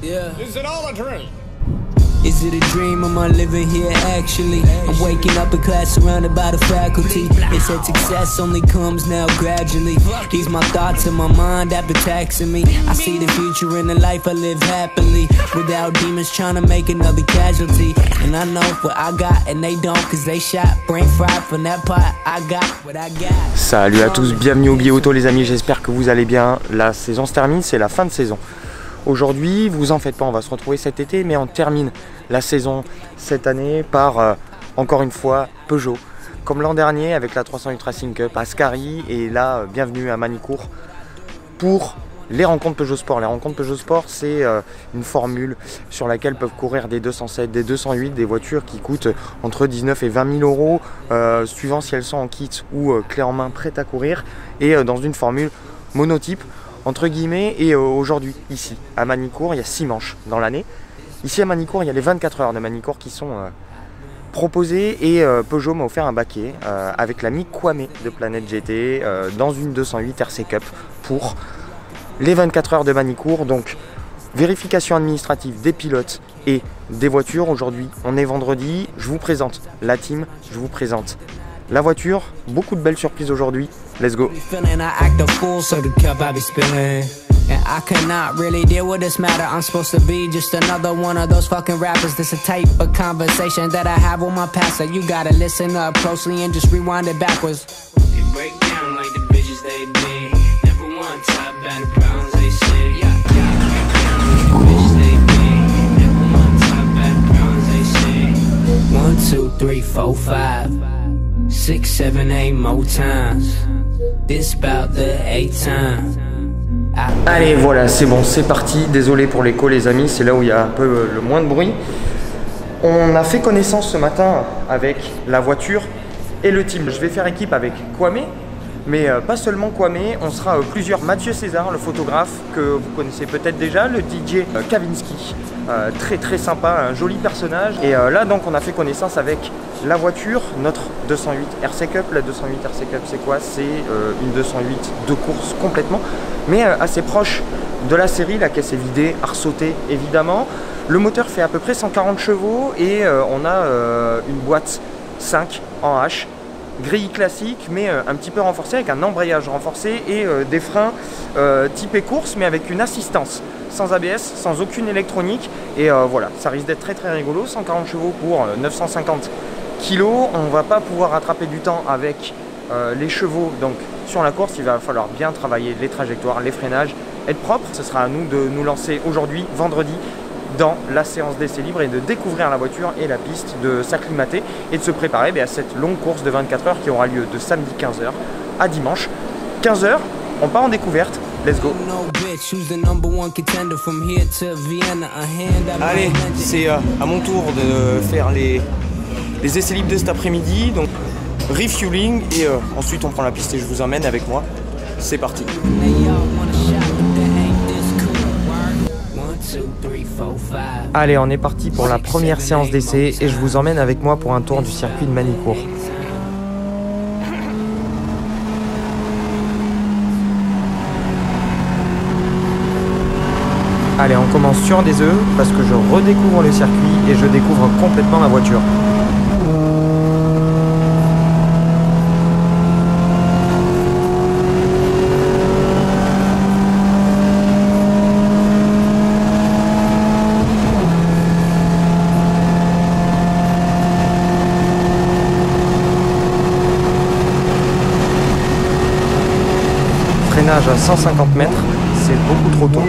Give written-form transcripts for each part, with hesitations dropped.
Yeah. Is it all a dream? Is it a dream? Am I living here actually? I'm waking up in class surrounded by the faculty. They said success only comes now gradually. These my thoughts in my mind that been taxing me. I see the future in the life I live happily, without demons trying to make another casualty. And I know what I got and they don't, cause they shot brain fried from that pot. I got what I got. Salut à tous, bienvenue au Billet Auto les amis, j'espère que vous allez bien. La saison se termine, c'est la fin de saison. Aujourd'hui, vous en faites pas, on va se retrouver cet été, mais on termine la saison cette année par, encore une fois, Peugeot. Comme l'an dernier avec la 308 Racing Cup, Ascari, et là, bienvenue à Manicourt pour les rencontres Peugeot Sport. Les rencontres Peugeot Sport, c'est une formule sur laquelle peuvent courir des 207, des 208, des voitures qui coûtent entre 19 et 20 000 euros, suivant si elles sont en kit ou clé en main prêtes à courir, et dans une formule monotype, entre guillemets. Et aujourd'hui, ici, à Manicourt, il y a 6 manches dans l'année. Ici à Manicourt, il y a les 24 heures de Manicourt qui sont proposées, et Peugeot m'a offert un baquet avec l'ami Kwame de Planète GT dans une 208 RC Cup pour les 24 heures de Manicourt. Donc vérification administrative des pilotes et des voitures. Aujourd'hui, on est vendredi, je vous présente la team, je vous présente la voiture, beaucoup de belles surprises aujourd'hui. Let's go. And I cannot really deal with this matter. I'm supposed to be just another one of those fucking rappers. This a type of conversation that I have with my pastor. You gotta listen up closely and just rewind it backwards. They break down like the bitches they be. Never one top bad problems they see. Yeah, bitches they be. Never one top bad problems they see. 1, 2, 3, 4, 5, 6, 7, 8 more times. This about the 8th time. Allez, voilà, c'est bon, c'est parti. Désolé pour l'écho les amis, c'est là où il y a un peu le moins de bruit. On a fait connaissance ce matin avec la voiture et le team. Je vais faire équipe avec Kwame, mais pas seulement Kwame, on sera plusieurs. Mathieu César, le photographe que vous connaissez peut-être déjà, le DJ Kavinsky, très sympa, un joli personnage. Et là donc on a fait connaissance avec la voiture, notre 208 RC Cup. La 208 RC Cup, c'est quoi? C'est une 208 de course complètement, mais assez proche de la série. La caisse est vidée, à ressauter évidemment. Le moteur fait à peu près 140 chevaux et on a une boîte 5 en H, grille classique mais un petit peu renforcée avec un embrayage renforcé et des freins typés course mais avec une assistance, sans ABS, sans aucune électronique. Et voilà, ça risque d'être très rigolo. 140 chevaux pour 950 kg. On va pas pouvoir rattraper du temps avec les chevaux, donc sur la course il va falloir bien travailler les trajectoires, les freinages, être propre. Ce sera à nous de nous lancer aujourd'hui, vendredi, dans la séance d'essai libre et de découvrir la voiture et la piste, de s'acclimater et de se préparer à cette longue course de 24 heures qui aura lieu de samedi 15 h à dimanche 15 h. On part en découverte, let's go. Allez, c'est à mon tour de faire les essais libres de cet après-midi, donc refueling et ensuite on prend la piste et je vous emmène avec moi. C'est parti. Allez, on est parti pour la première séance d'essai et je vous emmène avec moi pour un tour du circuit de Manicourt. Allez, on commence sur des œufs parce que je redécouvre le circuit et je découvre complètement ma voiture. Freinage à 150 mètres, c'est beaucoup trop tôt.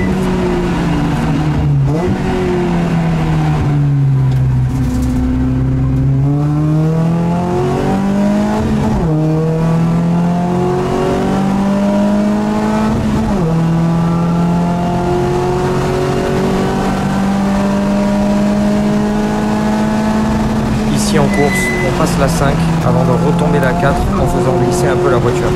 Ici en course, on passe la 5 avant de retomber la 4 en faisant glisser un peu la voiture.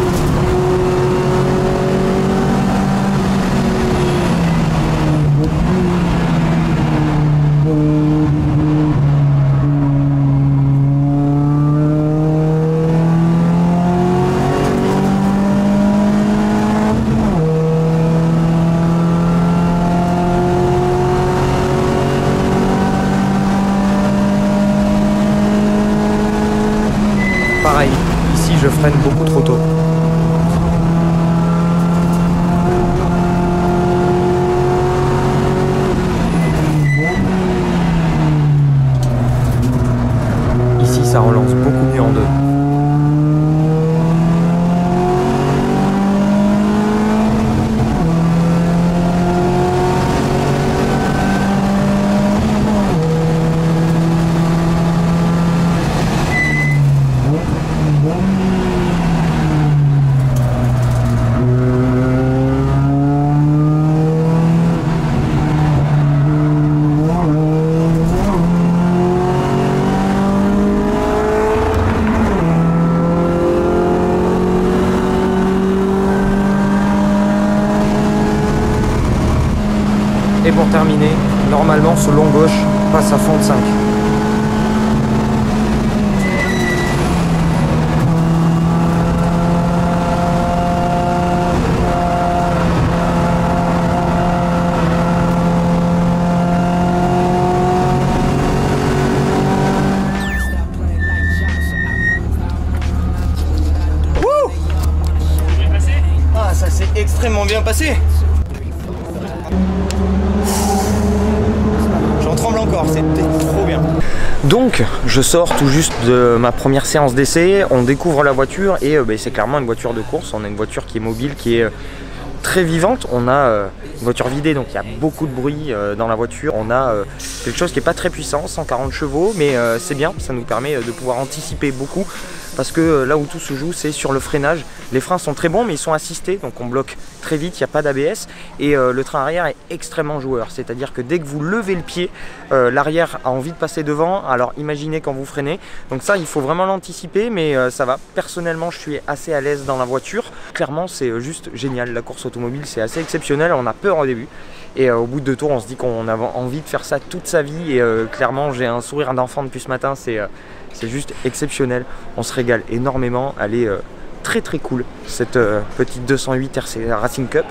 pareil, ici je freine beaucoup trop tôt. Ici ça relance beaucoup mieux en deux. Et pour terminer, normalement ce long gauche passe à fond de 5. Ah, ça s'est extrêmement bien passé. J'en tremble encore, c'était trop bien. Donc je sors tout juste de ma première séance d'essai, on découvre la voiture et c'est clairement une voiture de course. On a une voiture qui est mobile, qui est très vivante. On a une voiture vidée, donc il y a beaucoup de bruit dans la voiture. On a quelque chose qui n'est pas très puissant, 140 chevaux, mais c'est bien, ça nous permet de pouvoir anticiper beaucoup. Parce que là où tout se joue, c'est sur le freinage. Les freins sont très bons, mais ils sont assistés, donc on bloque très vite, il n'y a pas d'ABS. Et le train arrière est extrêmement joueur, c'est-à-dire que dès que vous levez le pied, l'arrière a envie de passer devant. Alors imaginez quand vous freinez. Donc ça, il faut vraiment l'anticiper, mais ça va. Personnellement, je suis assez à l'aise dans la voiture. Clairement, c'est juste génial. La course automobile, c'est assez exceptionnel. On a peur au début. Et au bout de 2 tours, on se dit qu'on a envie de faire ça toute sa vie. Et clairement, j'ai un sourire d'enfant depuis ce matin. C'est juste exceptionnel. On se régale énormément. Elle est très très cool, cette petite 208 RC Racing Cup.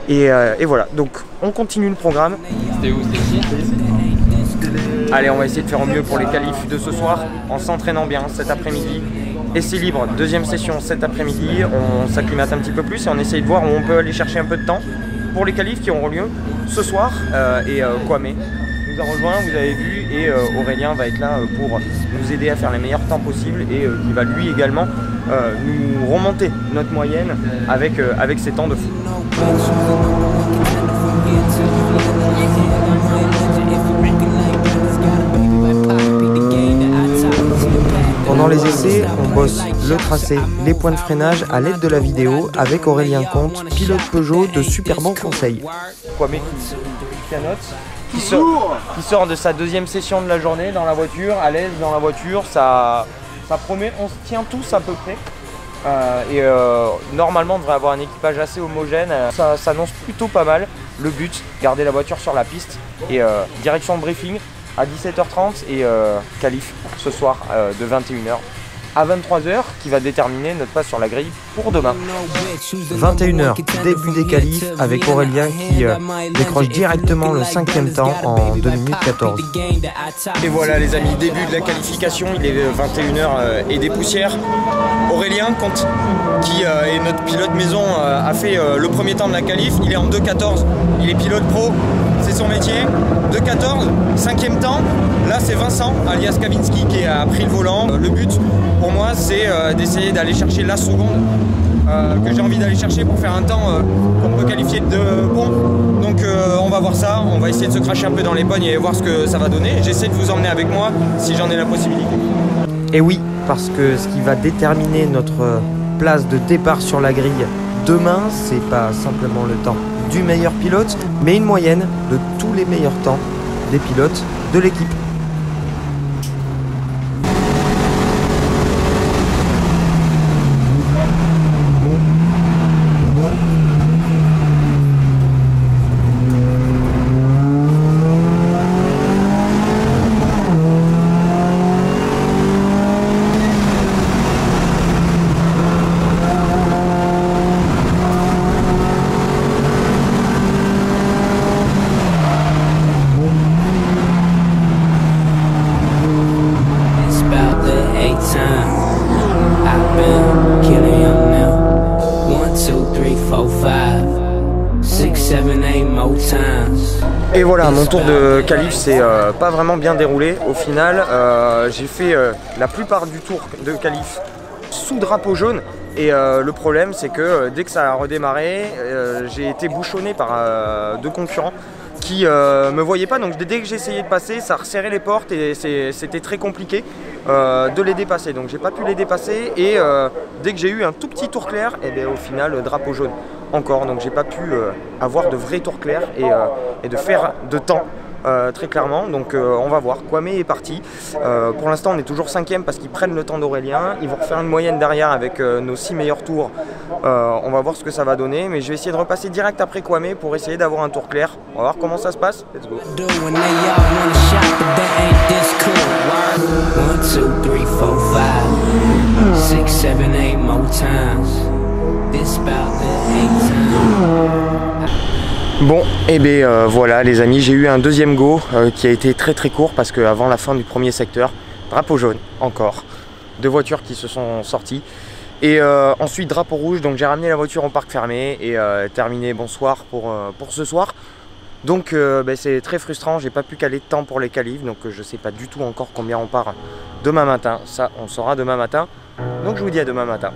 Et voilà, donc on continue le programme. C'était où? C'était ici? Allez, on va essayer de faire au mieux pour les qualifs de ce soir, en s'entraînant bien cet après-midi. Essai libre, deuxième session cet après-midi. On s'acclimate un petit peu plus et on essaye de voir où on peut aller chercher un peu de temps pour les qualifs qui auront lieu ce soir. Kwame nous a rejoint, vous avez vu, et Aurélien va être là pour nous aider à faire les meilleurs temps possibles et qui va lui également nous remonter notre moyenne avec ses temps de fou. Pendant les essais, on bosse le tracé, les points de freinage à l'aide de la vidéo avec Aurélien Comte, pilote Peugeot de super bons conseils. Kwame qui pianote, qui sort de sa deuxième session de la journée dans la voiture, à l'aise dans la voiture, ça promet, on se tient tous à peu près. Normalement on devrait avoir un équipage assez homogène, ça s'annonce plutôt pas mal. Le but, garder la voiture sur la piste et direction de briefing à 17h30 et qualif ce soir de 21h à 23h qui va déterminer notre place sur la grille pour demain. 21h, début des qualifs avec Aurélien qui décroche directement le 5e temps en 2 minutes 14. Et voilà les amis, début de la qualification, il est 21h et des poussières. Aurélien Comte, qui est notre pilote maison, a fait le premier temps de la qualif, il est en 2.14, il est pilote pro, c'est son métier. 2.14, 5e temps, là c'est Vincent alias Kavinsky qui a pris le volant. Le but pour moi c'est d'essayer d'aller chercher la seconde que j'ai envie d'aller chercher pour faire un temps qu'on peut qualifier de bon. Donc on va voir ça, on va essayer de se cracher un peu dans les pognes et voir ce que ça va donner. J'essaie de vous emmener avec moi si j'en ai la possibilité. Et oui, parce que ce qui va déterminer notre place de départ sur la grille demain, c'est pas simplement le temps du meilleur pilote, mais une moyenne de tous les meilleurs temps des pilotes de l'équipe. Et voilà, mon tour de qualif s'est pas vraiment bien déroulé. Au final, j'ai fait la plupart du tour de qualif sous drapeau jaune. Et le problème, c'est que dès que ça a redémarré, j'ai été bouchonné par deux concurrents qui me voyaient pas. Donc dès que j'essayais de passer, ça resserrait les portes et c'était très compliqué de les dépasser. Donc j'ai pas pu les dépasser et dès que j'ai eu un tout petit tour clair, et bien au final, drapeau jaune encore. Donc j'ai pas pu avoir de vrais tours clairs et de faire de temps. Très clairement, donc on va voir. Kwame est parti. Pour l'instant, on est toujours 5e parce qu'ils prennent le temps d'Aurélien. Ils vont refaire une moyenne derrière avec nos 6 meilleurs tours. On va voir ce que ça va donner, mais je vais essayer de repasser direct après Kwame pour essayer d'avoir un tour clair. On va voir comment ça se passe. Let's go. Bon, et bien voilà les amis, j'ai eu un deuxième go qui a été très court parce qu'avant la fin du premier secteur, drapeau jaune encore, deux voitures qui se sont sorties et ensuite drapeau rouge, donc j'ai ramené la voiture au parc fermé et terminé bonsoir pour ce soir. Donc c'est très frustrant, j'ai pas pu caler de temps pour les qualifs, donc je sais pas du tout encore combien on part demain matin, ça on saura demain matin, donc je vous dis à demain matin.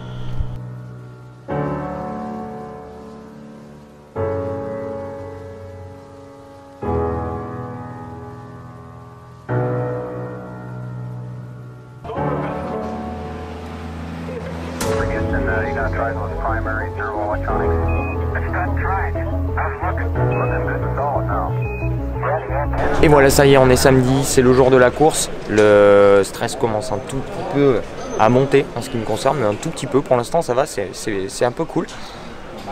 Et voilà, ça y est, on est samedi, c'est le jour de la course. Le stress commence un tout petit peu à monter en ce qui me concerne, mais un tout petit peu. Pour l'instant, ça va, c'est un peu cool.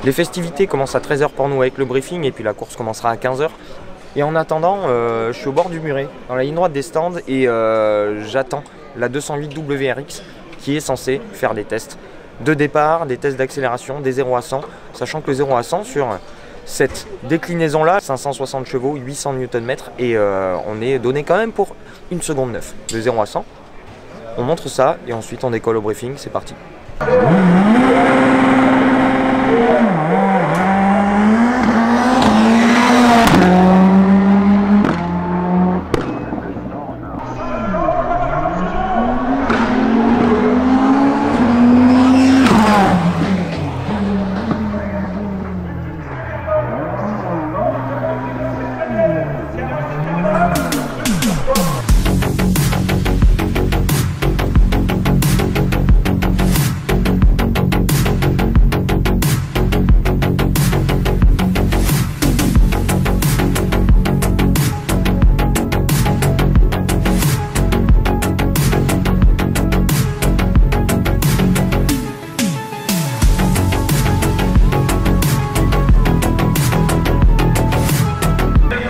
Les festivités commencent à 13 h pour nous avec le briefing, et puis la course commencera à 15 h. Et en attendant, je suis au bord du muret, dans la ligne droite des stands, et j'attends la 208 WRX qui est censée faire des tests de départ, des tests d'accélération, des 0 à 100, sachant que le 0 à 100 sur cette déclinaison là, 560 chevaux, 800 Nm et on est donné quand même pour 1 seconde 9. De 0 à 100, on montre ça et ensuite on décolle au briefing, c'est parti.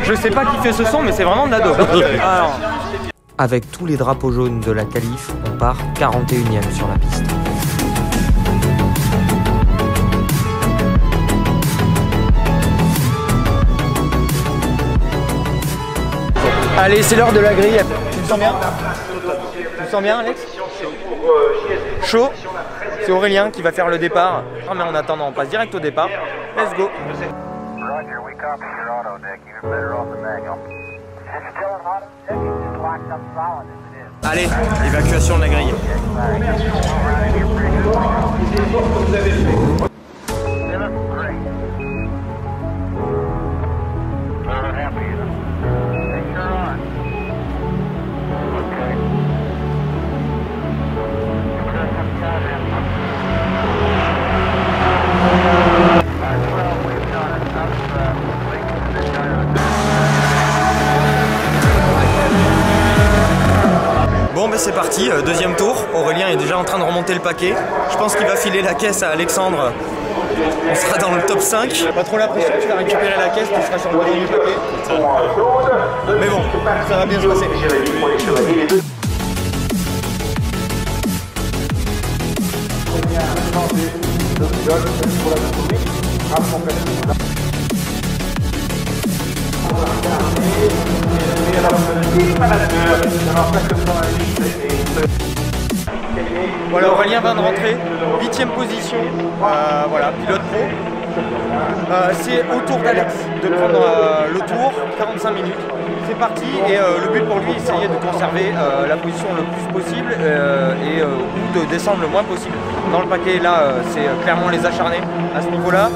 Je sais pas qui fait ce son, mais c'est vraiment de la dope. Alors... Avec tous les drapeaux jaunes de la qualif, on part 41e sur la piste. Allez, c'est l'heure de la grille. Tu te sens bien? Tu te sens bien, Alex? Chaud? C'est Aurélien qui va faire le départ. Ah, mais en attendant, on passe direct au départ. Let's go. Allez, évacuation de la grille. Bon ben c'est parti, deuxième tour, Aurélien est déjà en train de remonter le paquet. Je pense qu'il va filer la caisse à Alexandre. On sera dans le top 5. Pas trop la pression, tu vas récupérer la caisse, tu seras sur le bord du paquet. Mais bon, ça va bien se passer. Voilà, Aurélien vient de rentrer, 8e position, voilà, pilote pro. C'est au tour d'Alex de prendre le tour, 45 minutes. C'est parti et le but pour lui, essayer de conserver la position le plus possible ou de descendre le moins possible. Dans le paquet, là, c'est clairement les acharnés à ce niveau-là.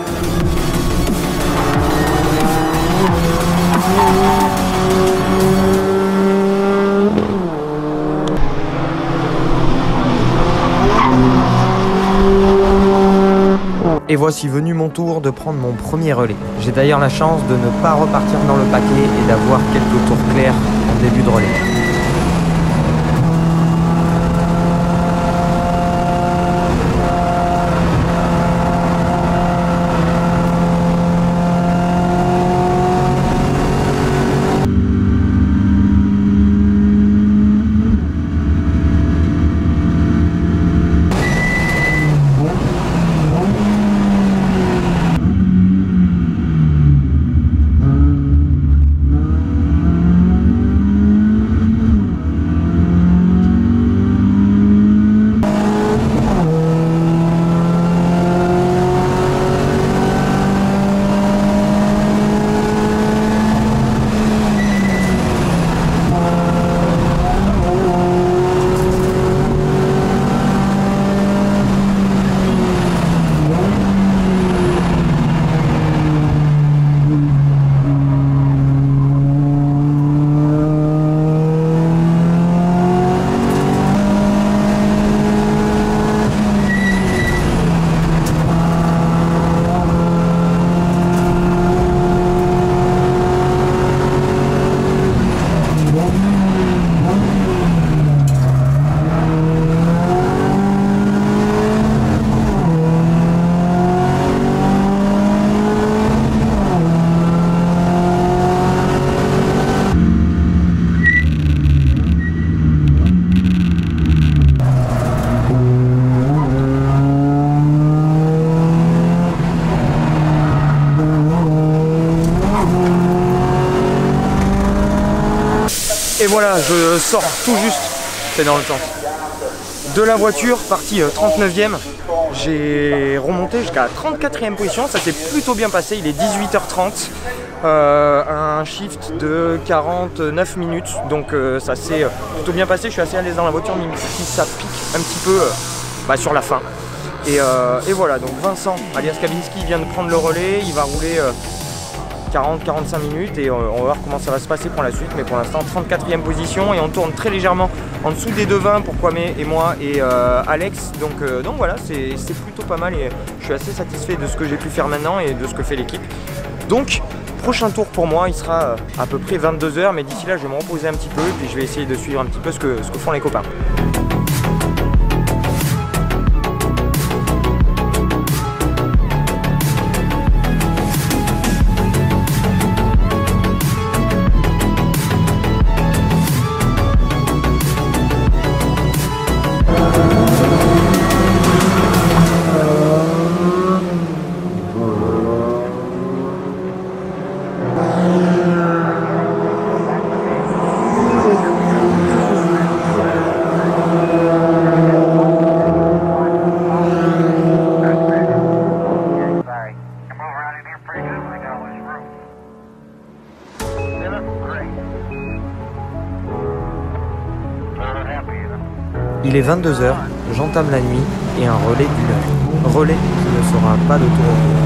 Et voici venu mon tour de prendre mon premier relais. J'ai d'ailleurs la chance de ne pas repartir dans le paquet et d'avoir quelques tours clairs en début de relais. Et voilà, je sors tout juste, c'est dans le temps, de la voiture, partie 39e. J'ai remonté jusqu'à 34e position, ça s'est plutôt bien passé, il est 18h30. Un shift de 49 minutes, donc ça s'est plutôt bien passé. Je suis assez à l'aise dans la voiture, même si ça pique un petit peu sur la fin. Et voilà, donc Vincent alias Kavinsky vient de prendre le relais, il va rouler 40-45 minutes et on va voir comment ça va se passer pour la suite. Mais pour l'instant 34e position et on tourne très légèrement en dessous des 2,20 pour Kwame et moi et Alex. Donc voilà, c'est plutôt pas mal et je suis assez satisfait de ce que j'ai pu faire maintenant et de ce que fait l'équipe. Donc prochain tour pour moi il sera à peu près 22 h, mais d'ici là je vais me reposer un petit peu et puis je vais essayer de suivre un petit peu ce que font les copains. Il est 22 h, j'entame la nuit et un relais d'1 heure. Relais qui ne sera pas de tour au tour.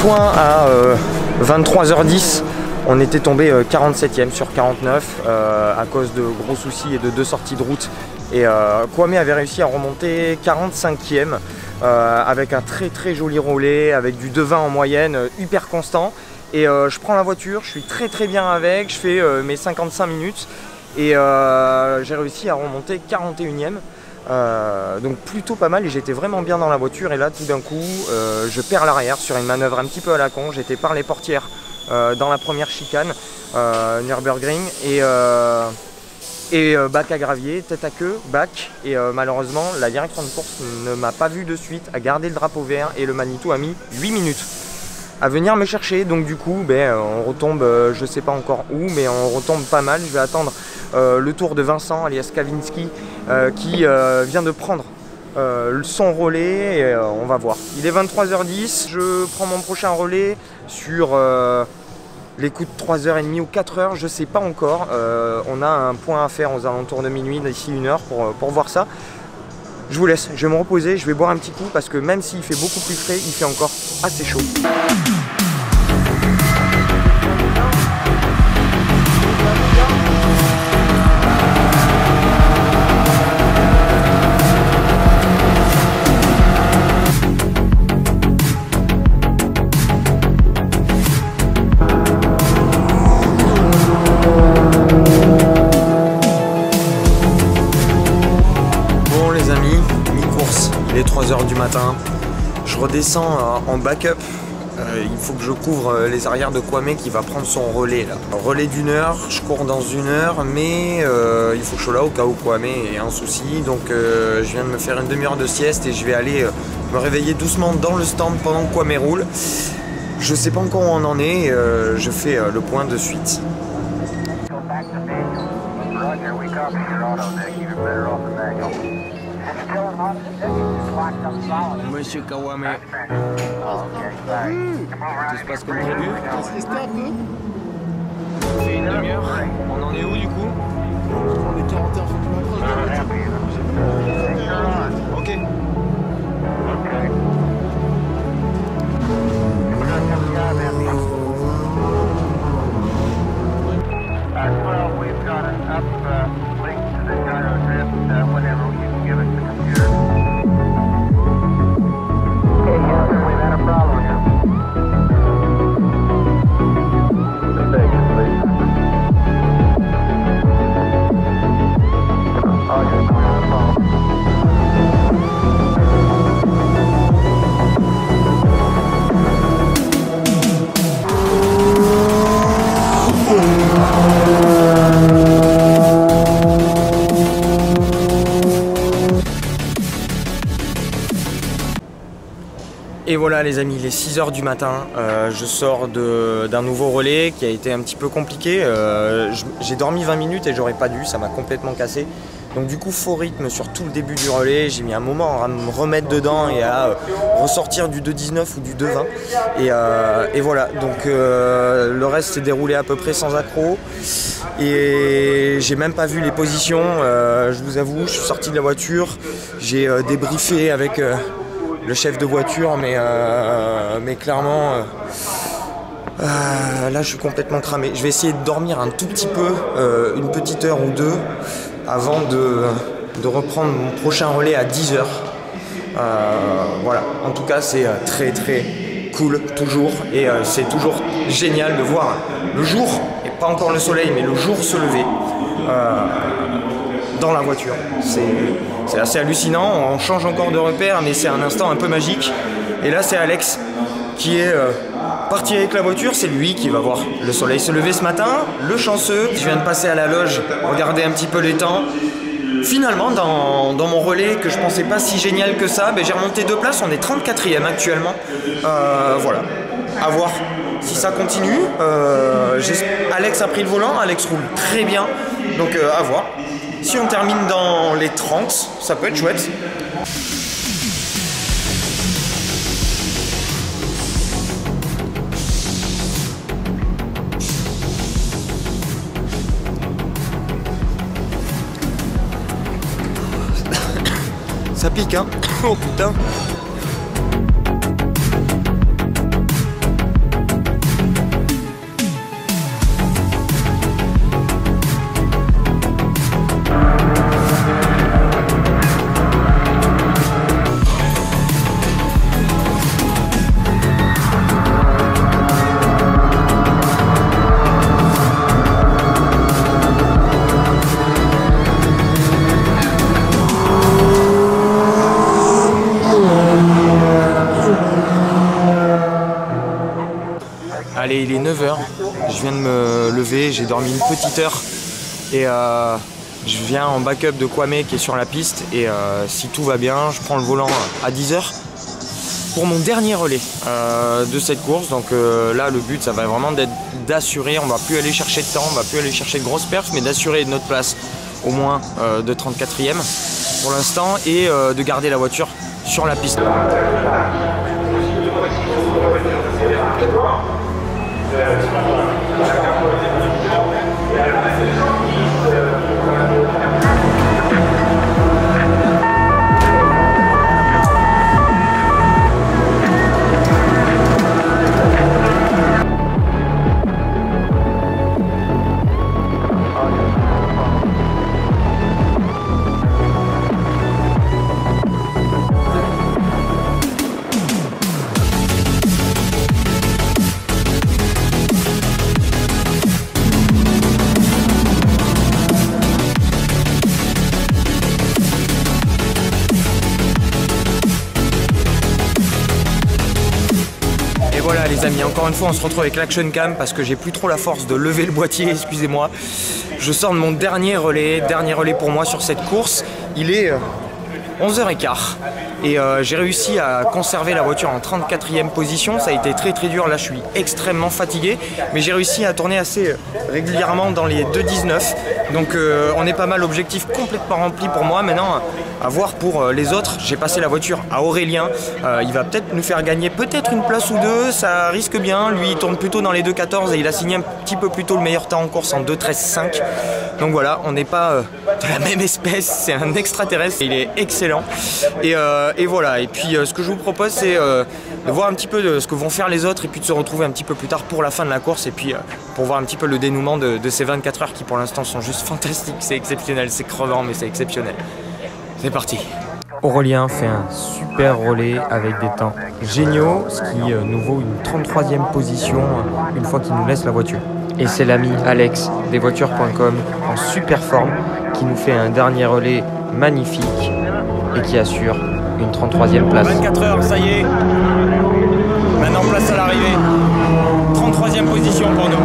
point à 23h10. On était tombé 47e sur 49 à cause de gros soucis et de 2 sorties de route. Et Kwame avait réussi à remonter 45e avec un très joli relais, avec du 2,20 en moyenne, hyper constant. Et je prends la voiture, je suis très bien avec, je fais mes 55 minutes et j'ai réussi à remonter 41e. Donc plutôt pas mal et j'étais vraiment bien dans la voiture. Et là tout d'un coup je perds l'arrière sur une manœuvre un petit peu à la con. J'étais par les portières dans la première chicane Nürburgring et bac à gravier, tête à queue, bac, et malheureusement la direction de course ne m'a pas vu de suite, a gardé le drapeau vert et le Manitou a mis 8 minutes à venir me chercher. Donc du coup on retombe, je sais pas encore où, mais on retombe pas mal. Je vais attendre le tour de Vincent alias Kavinsky qui vient de prendre son relais et on va voir. Il est 23h10, je prends mon prochain relais sur les coups de 3h30 ou 4h, je sais pas encore. On a un point à faire aux alentours de minuit, d'ici 1 heure pour voir ça. Je vous laisse, je vais me reposer, je vais boire un petit coup parce que même s'il fait beaucoup plus frais, il fait encore assez chaud. Il est 3h du matin, je redescends en backup, il faut que je couvre les arrières de Kwame qui va prendre son relais là. Relais d'1 heure, je cours dans 1 heure, mais il faut que je sois là au cas où Kwame ait un souci, donc je viens de me faire une demi-heure de sieste et je vais aller me réveiller doucement dans le stand pendant que Kwame roule. Je sais pas encore où on en est, je fais le point de suite. Monsieur Kawame, tout se passe comme prévu. On fait une demi-heure. On en est où du coup? On est 41, faut que tu m'approches de la voiture. Ok. Et voilà les amis, il est 6h du matin, je sors d'un nouveau relais qui a été un petit peu compliqué. J'ai dormi 20 minutes et j'aurais pas dû, ça m'a complètement cassé. Donc du coup faux rythme sur tout le début du relais, j'ai mis un moment à me remettre dedans et à ressortir du 2,19 ou du 2,20. Et voilà, donc le reste s'est déroulé à peu près sans accroc. Et j'ai même pas vu les positions, je vous avoue, je suis sorti de la voiture, j'ai débriefé avec le chef de voiture, mais clairement là je suis complètement cramé. Je vais essayer de dormir un tout petit peu, une petite heure ou deux avant de reprendre mon prochain relais à 10h. Voilà, en tout cas c'est très cool toujours et c'est toujours génial de voir le jour, et pas encore le soleil mais le jour se lever dans la voiture. C'est assez hallucinant, on change encore de repère mais c'est un instant un peu magique. Et là c'est Alex qui est parti avec la voiture, c'est lui qui va voir le soleil se lever ce matin, le chanceux. Je viens de passer à la loge, regarder un petit peu les temps. Finalement dans mon relais que je pensais pas si génial que ça, j'ai remonté 2 places, on est 34e actuellement. Voilà, à voir si ça continue. Alex a pris le volant, Alex roule très bien, donc à voir. Si on termine dans les 30, ça peut être chouette. Ça pique hein. Oh putain. 9 h. Je viens de me lever, j'ai dormi une petite heure et je viens en backup de Kwame qui est sur la piste et si tout va bien, je prends le volant à 10 h pour mon dernier relais de cette course. Donc là, le but, ça va vraiment d'être d'assurer, on va plus aller chercher de temps, on va plus aller chercher de grosses perfs, mais d'assurer notre place au moins de 34e pour l'instant et de garder la voiture sur la piste. Voilà les amis, encore une fois on se retrouve avec l'Action Cam parce que j'ai plus trop la force de lever le boîtier, excusez-moi. Je sors de mon dernier relais pour moi sur cette course. Il est 11 h 15 et j'ai réussi à conserver la voiture en 34e position. Ça a été très dur, là je suis extrêmement fatigué, mais j'ai réussi à tourner assez régulièrement dans les 2,19. Donc on est pas mal, objectif complètement rempli pour moi. Maintenant à voir pour les autres, j'ai passé la voiture à Aurélien, il va peut-être nous faire gagner peut-être une place ou deux, ça risque bien. Lui il tourne plutôt dans les 2,14 et il a signé un petit peu plus tôt le meilleur temps en course en 2,13,5. Donc voilà, on n'est pas de la même espèce, c'est un extraterrestre, il est excellent. Et voilà, et puis ce que je vous propose c'est de voir un petit peu de ce que vont faire les autres et puis de se retrouver un petit peu plus tard pour la fin de la course et puis pour voir un petit peu le dénouement de ces 24 heures qui pour l'instant sont juste fantastiques, c'est exceptionnel, c'est crevant mais c'est exceptionnel. C'est parti. Aurélien fait un super relais avec des temps géniaux, ce qui nous vaut une 33e position une fois qu'il nous laisse la voiture. Et c'est l'ami Alex des voitures.com en super forme qui nous fait un dernier relais magnifique et qui assure une 33e place. 24 heures, ça y est. Maintenant place à l'arrivée. 33e position pour nous.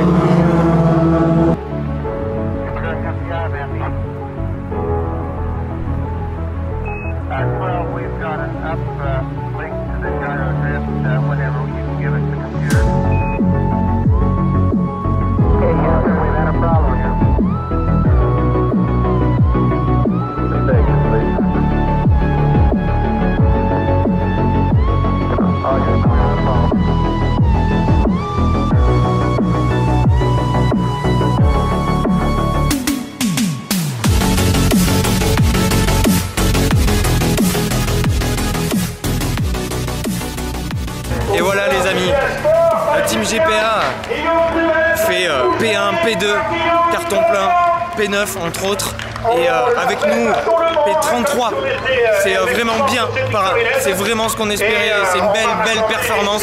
Et voilà les amis, la team GPA fait P1, P2, carton plein, P9 entre autres, et avec nous P33, c'est vraiment bien, c'est vraiment ce qu'on espérait, c'est une belle performance.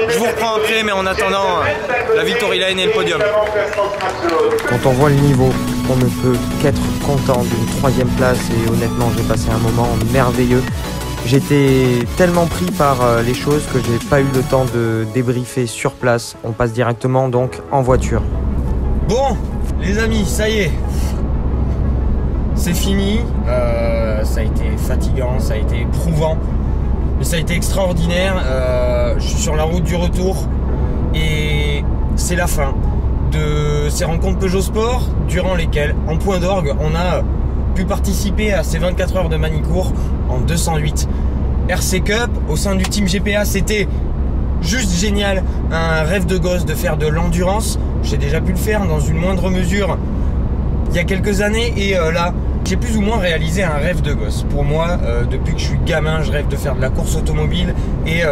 Je vous reprends après, mais en attendant la victory lane et le podium. Quand on voit le niveau, on ne peut qu'être content d'une 3e place et honnêtement j'ai passé un moment merveilleux. J'étais tellement pris par les choses que j'ai pas eu le temps de débriefer sur place. On passe directement donc en voiture. Bon, les amis, ça y est. C'est fini. Ça a été fatigant, ça a été éprouvant. Mais ça a été extraordinaire. Je suis sur la route du retour. Et c'est la fin de ces rencontres Peugeot Sport, durant lesquelles, en point d'orgue, on a pu participer à ces 24 heures de Manicourt en 208. RC Cup au sein du team GPA, c'était juste génial, un rêve de gosse de faire de l'endurance. J'ai déjà pu le faire dans une moindre mesure il y a quelques années et là j'ai plus ou moins réalisé un rêve de gosse. Pour moi, depuis que je suis gamin, je rêve de faire de la course automobile et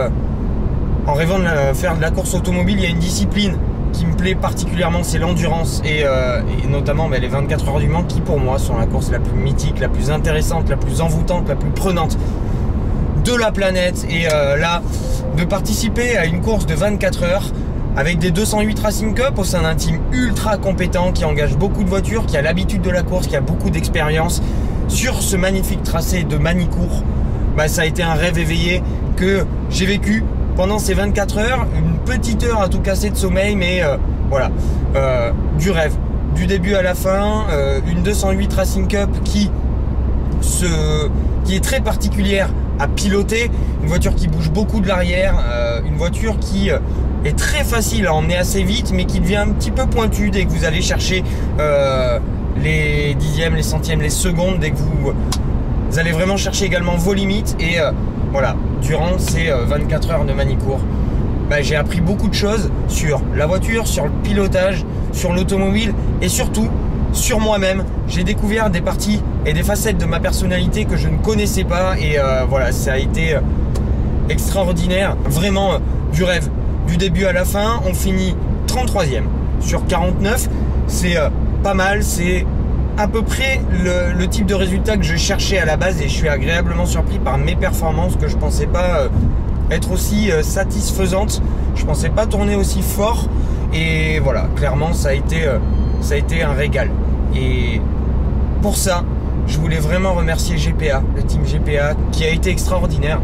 en rêvant de faire de la course automobile, il y a une discipline qui me plaît particulièrement, c'est l'endurance et notamment les 24 heures du Mans qui pour moi sont la course la plus mythique, la plus intéressante, la plus envoûtante, la plus prenante de la planète. Et là, de participer à une course de 24 heures avec des 208 Racing Cup au sein d'un team ultra compétent qui engage beaucoup de voitures, qui a l'habitude de la course, qui a beaucoup d'expérience sur ce magnifique tracé de Manicourt, ça a été un rêve éveillé que j'ai vécu pendant ces 24 heures, une petite heure à tout casser de sommeil, mais voilà, du rêve, du début à la fin, une 208 Racing Cup qui est très particulière à piloter, une voiture qui bouge beaucoup de l'arrière, une voiture qui est très facile à emmener assez vite, mais qui devient un petit peu pointue dès que vous allez chercher les dixièmes, les centièmes, les secondes, dès que vous allez vraiment chercher également vos limites. Et voilà, durant ces 24 heures de Manicourt, j'ai appris beaucoup de choses sur la voiture, sur le pilotage, sur l'automobile et surtout sur moi-même. J'ai découvert des parties et des facettes de ma personnalité que je ne connaissais pas, et voilà, ça a été extraordinaire, vraiment du rêve. Du début à la fin, on finit 33e sur 49, c'est pas mal, c'est à peu près le type de résultat que je cherchais à la base, et je suis agréablement surpris par mes performances que je pensais pas être aussi satisfaisantes, je pensais pas tourner aussi fort, et voilà, clairement ça a été un régal. Et pour ça, je voulais vraiment remercier GPA, le team GPA qui a été extraordinaire.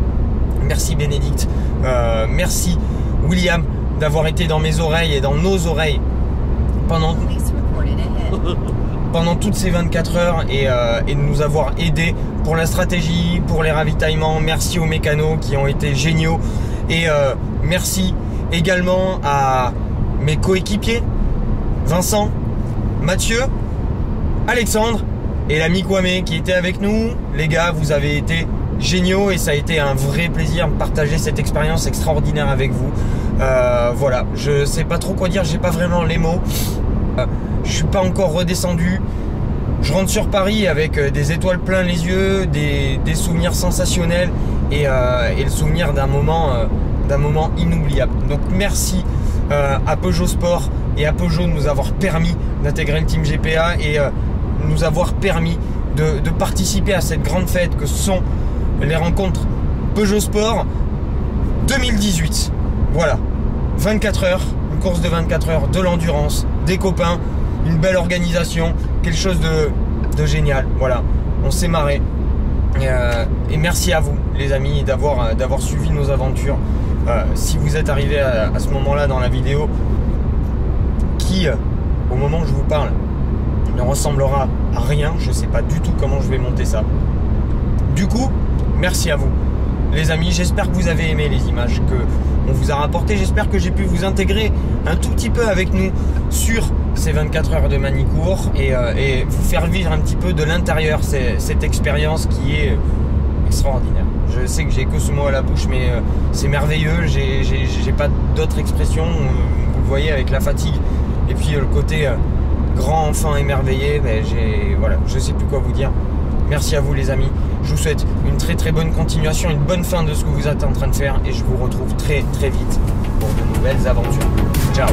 Merci Bénédicte, merci William d'avoir été dans mes oreilles et dans nos oreilles pendant toutes ces 24 heures et de nous avoir aidés pour la stratégie, pour les ravitaillements. Merci aux mécanos qui ont été géniaux, et merci également à mes coéquipiers Vincent, Mathieu, Alexandre et l'ami Kwame qui était avec nous. Les gars, vous avez été géniaux et ça a été un vrai plaisir de partager cette expérience extraordinaire avec vous. Voilà, je sais pas trop quoi dire, j'ai pas vraiment les mots. Je suis pas encore redescendu. Je rentre sur Paris avec des étoiles plein les yeux, des souvenirs sensationnels, et le souvenir d'un moment inoubliable. Donc merci à Peugeot Sport et à Peugeot de nous avoir permis d'intégrer le team GPA et nous avoir permis de participer à cette grande fête que sont les rencontres Peugeot Sport 2018. Voilà, 24 heures, une course de 24 heures, de l'endurance, des copains, une belle organisation, quelque chose de génial. Voilà, on s'est marré. Et merci à vous les amis d'avoir suivi nos aventures. Si vous êtes arrivé à ce moment-là dans la vidéo, qui au moment où je vous parle ne ressemblera à rien, je sais pas du tout comment je vais monter ça. Du coup, merci à vous les amis, j'espère que vous avez aimé les images que on vous a rapportées, j'espère que j'ai pu vous intégrer un tout petit peu avec nous sur ces 24 heures de Manicourt et vous faire vivre un petit peu de l'intérieur cette expérience qui est extraordinaire. Je sais que j'ai que ce mot à la bouche, mais c'est merveilleux, j'ai pas d'autre expression, vous le voyez avec la fatigue et puis le côté grand enfant émerveillé, voilà, je sais plus quoi vous dire. Merci à vous les amis, je vous souhaite une très très bonne continuation, une bonne fin de ce que vous êtes en train de faire, et je vous retrouve très très vite pour de nouvelles aventures. Ciao.